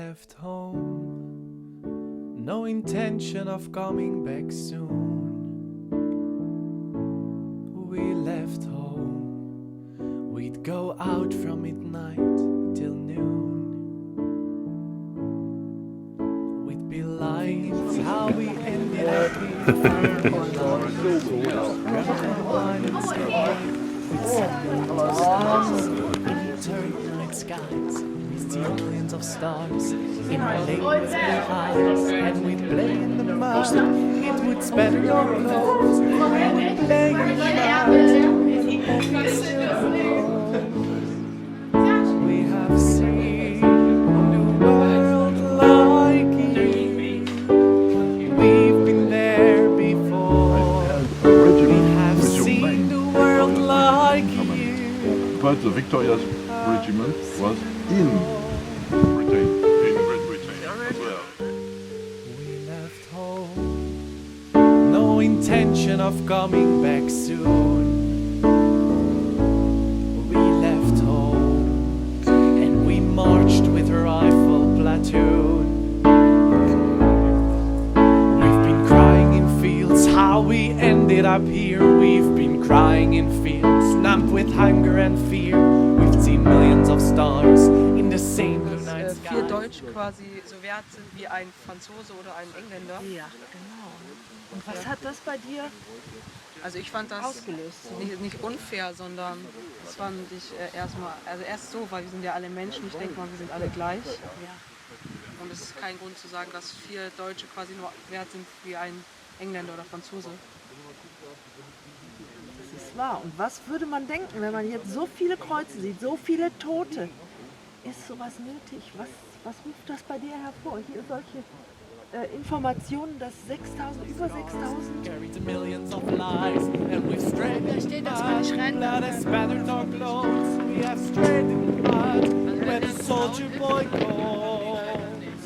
left home, no intention of coming back soon. We left home, we'd go out from midnight till noon. We'd be lying how we ended up here. Night skies, we see millions of stars in our lake with blue eyes, and we'd play in the mud. It would spatter your clothes. We would play in the mud. We have seen the world like you. We've been there before. We have seen the world like you. But the Victoria's regiment was in Britain, in Great Britain as well. We left home, no intention of coming back soon. We left home, and we marched with a rifle platoon. We've been crying in fields, how we ended up here. We've been crying in fields, numb with hunger and fear. We've seen millions of stars in the same blue night sky. Vier Deutsch quasi so wert sind wie ein Franzose oder ein Engländer. Ja, genau. Und was hat das bei dir Also ich fand das ausgelöst? nicht unfair, sondern das fand ich erst so, weil wir sind ja alle Menschen, ich denke mal, wir sind alle gleich. Ja. Und es ist kein Grund zu sagen, dass 4 Deutsche quasi nur wert sind wie ein Engländer oder Franzose. Das ist wahr. Und was würde man denken, wenn man jetzt so viele Kreuze sieht, so viele Tote? Ist sowas nötig? Was ruft das bei dir hervor? Hier solche Informationen, dass über 6.000... Carried to millions of lives, and we've strayed in the mud. Blood has spattered our clothes. We have strayed in the mud where the soldier boy calls.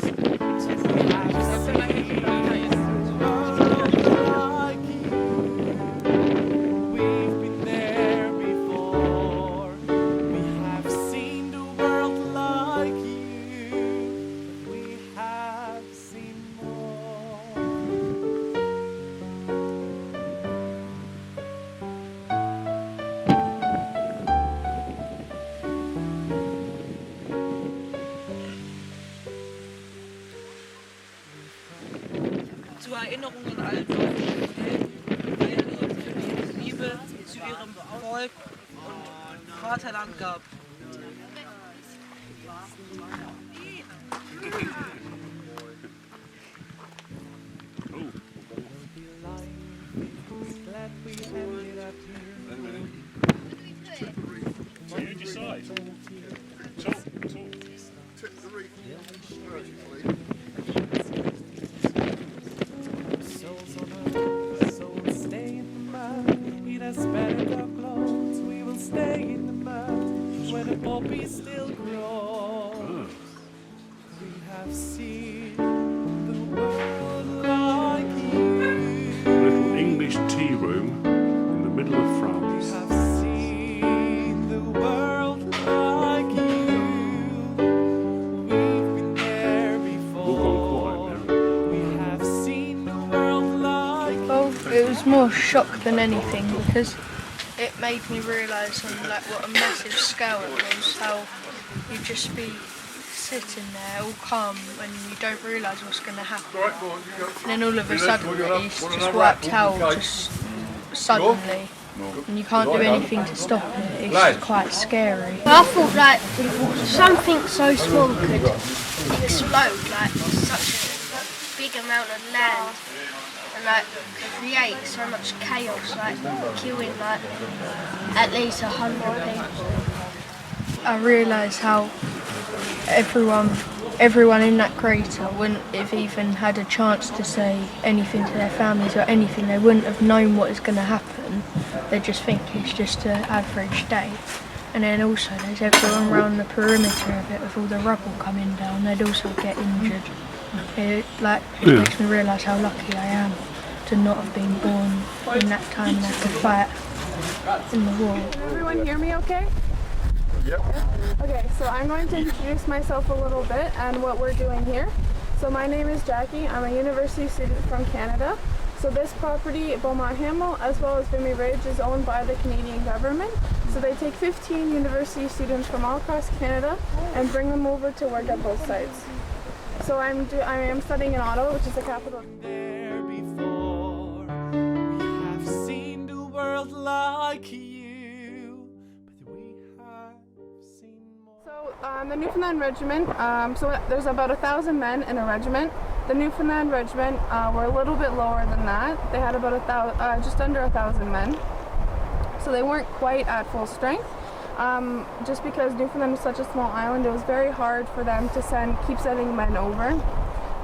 We have seen the world like you. We've been there before. We have seen the world like you. We have seen more. Zur Erinnerung an alle Deutschen, die Liebe zu ihrem Volk und Vaterland gab. Glad we ended up here. So you decide. Talk. Souls on earth, so we'll stay in the mud. It has spattered our clothes. We will stay in the mud where the poppy still grows. We have seen the world like you. A little English tea room in the middle of We France. have seen the world like you. We've been there All gone quiet before. now. We have seen the world like you. Well, it was more shock than anything because it made me realise on what a massive scale it was, how you'd just be sitting there all calm when you don't realise what's going to happen. And then all of a sudden it's just wiped out just suddenly and you can't do anything to stop it. It's just quite scary. I thought something so small could explode such a big amount of land and create so much chaos, killing at least 100 people. I realised how everyone in that crater wouldn't have even had a chance to say anything to their families or anything. They wouldn't have known what is going to happen. They just think it's just an average day. And then also there's everyone around the perimeter of it with all the rubble coming down. They'd also get injured. It makes me realise how lucky I am to not have been born in that time and have to fight in the war. Everyone hear me okay? Okay, so I'm going to introduce myself a little bit and what we're doing here. So my name is Jackie. I'm a university student from Canada. So this property, Beaumont Hamel, as well as Vimy Ridge, is owned by the Canadian government. So they take 15 university students from all across Canada and bring them over to work at both sites. So I am studying in Ottawa, which is the capital. There before, we have seen the world like you, but we have seen more. So the Newfoundland Regiment, so there's about 1,000 men in a regiment. The Newfoundland Regiment were a little bit lower than that. They had about just under 1,000 men. So they weren't quite at full strength. Just because Newfoundland is such a small island, it was very hard for them to keep sending men over.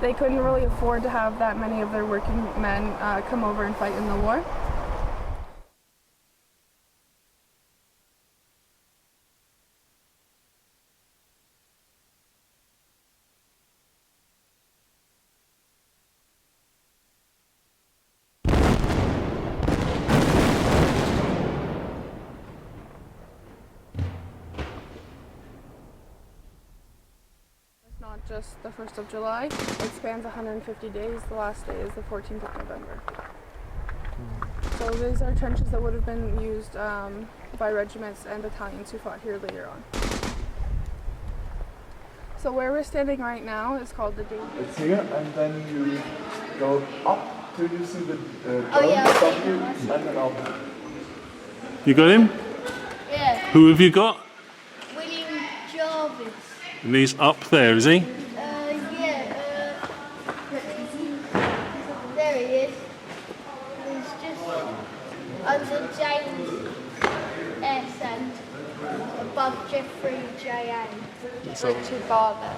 They couldn't really afford to have that many of their working men come over and fight in the war. Not just the 1st of July, it spans 150 days. The last day is the 14th of November. So these are trenches that would have been used by regiments and battalions who fought here later on. So where we're standing right now is called the Danger. It's here, and then you go up till you see the yeah. and then up. You got him? Yeah. Who have you got? William Jarvis. And he's up there, is he? Yeah. There he is. He's just under James S. and above Jeffrey J.A. Richard Barber.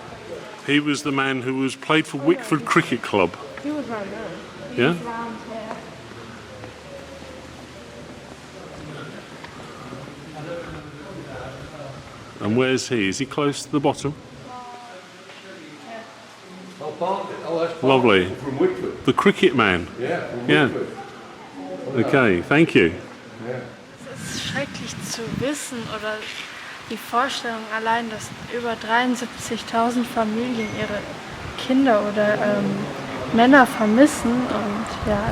He was the man who was played for Wickford Cricket Club. He was right there. Yeah? He's round here. And where's he? Is he close to the bottom? Lovely. From Wickford. The cricket man. Yeah, from Yeah. Wickford. Okay, thank you. Es ist schrecklich zu wissen oder die Vorstellung allein, dass über 73.000 Familien ihre Kinder oder Männer vermissen und ja.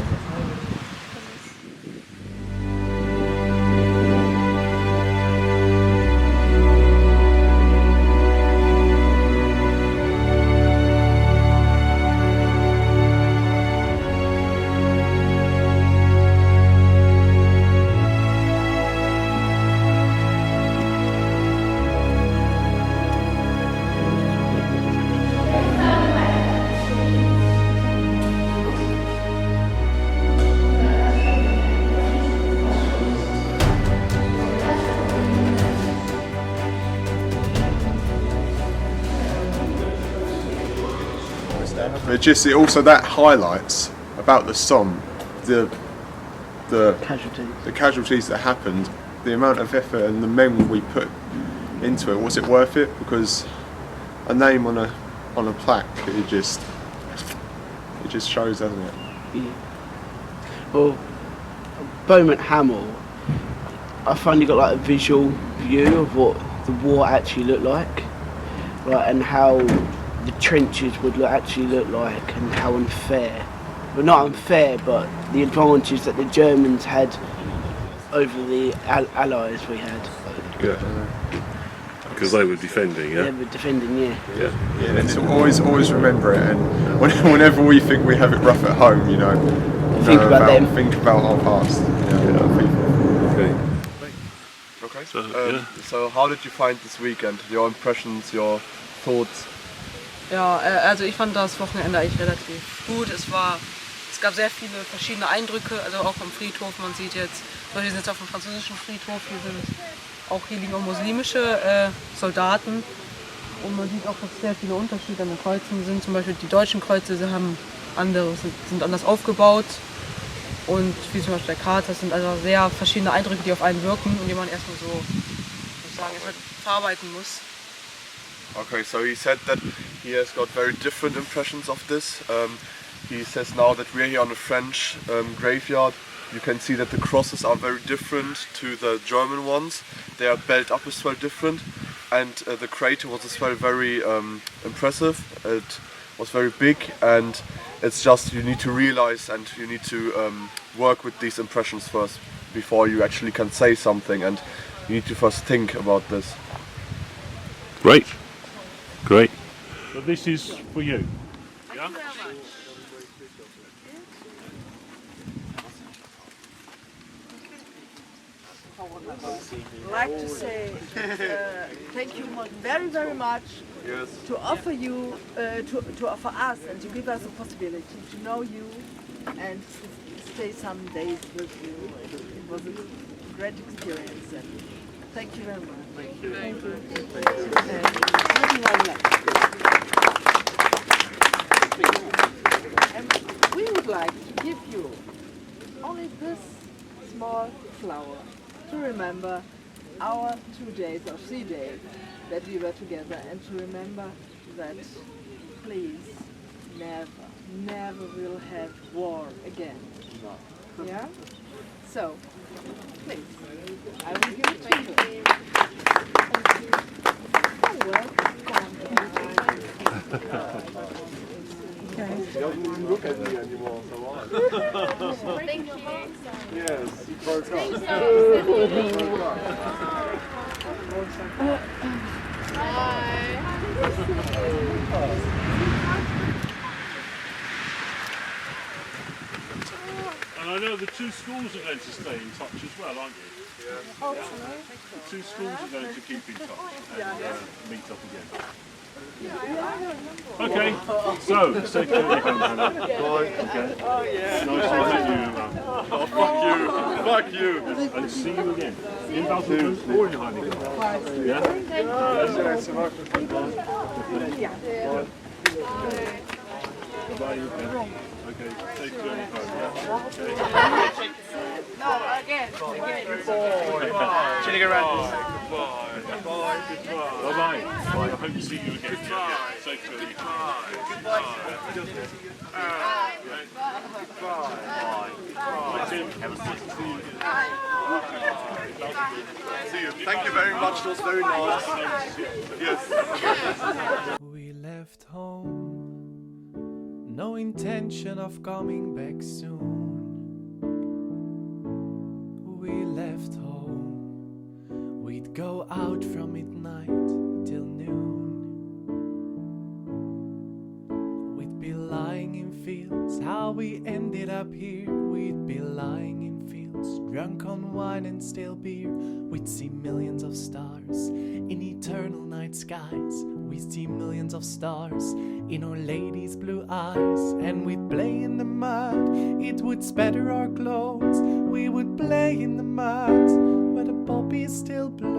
But just also that highlights about the Somme, the casualties that happened, the amount of effort and the men we put into it. Was it worth it? Because a name on a plaque, it just shows, doesn't it? Yeah. Well, Beaumont Hamel, I finally got like a visual view of what the war actually looked like, and how the trenches would actually look like, and how unfair, well not unfair, but the advantage that the Germans had over the Allies we had. Yeah. Because they were defending, yeah? They were defending, yeah. Yeah, and to always remember it, and whenever we think we have it rough at home, think about them. Think about our past. Okay. Okay. So, how did you find this weekend? Your impressions, your thoughts? Ja, also ich fand das Wochenende eigentlich relativ gut. Es gab sehr viele verschiedene Eindrücke, also auch am Friedhof. Man sieht jetzt, wir sind jetzt auf dem französischen Friedhof, hier liegen auch muslimische Soldaten. Und man sieht auch, dass sehr viele Unterschiede an den Kreuzen sind. Zum Beispiel die deutschen Kreuze sind anders aufgebaut. Und wie zum Beispiel der Krater, sind also sehr verschiedene Eindrücke, die auf einen wirken und die man erstmal verarbeiten muss. Okay, so he said that he has got very different impressions of this. He says now that we're here on a French graveyard. You can see that the crosses are very different to the German ones. They are built up as well different. and the crater was as well very impressive. It was very big, and it's just you need to realize and you need to work with these impressions first before you actually can say something, and you need to first think about this. Great. Great. So this is for you. Yeah? I'd like to say thank you very, very much to offer you, to offer us and to give us the possibility to know you and stay some days with you. It was a great experience and thank you very much. Thank you. Thank you. And we would like to give you only this small flower to remember our 2 days or 3 days that we were together, and to remember that please never will have war again. Yeah? So, please, I will give it to you. Oh, well, He doesn't look at me anymore, so what? Thank you. Yes, he broke And I know the two schools are going to stay in touch as well, aren't you? Yeah. The two schools are going to keep in touch and meet up again. Okay, so safe journey home, Hannah. Bye. Okay. Oh yeah. Nice to meet you, Emma. Oh, fuck you. And see you again. In Belgium or in Heineken. Yeah? Bye. Okay, safe journey home. Yeah? Okay. No, again. Chilling around. Goodbye. Bye-bye. I hope to see you again. Yeah. Safe journey home. See you. Thank you very much. It was very nice. Yes. We left home, no intention of coming back soon. We left home, we'd go out from midnight till noon. We'd be lying in fields, how we ended up here. We'd be lying in fields, drunk on wine and stale beer. We'd see millions of stars in eternal night skies. We'd see millions of stars in Our Lady's blue eyes. And we'd play in the mud, it would spatter our clothes. We would play in the mud where the poppies still blow.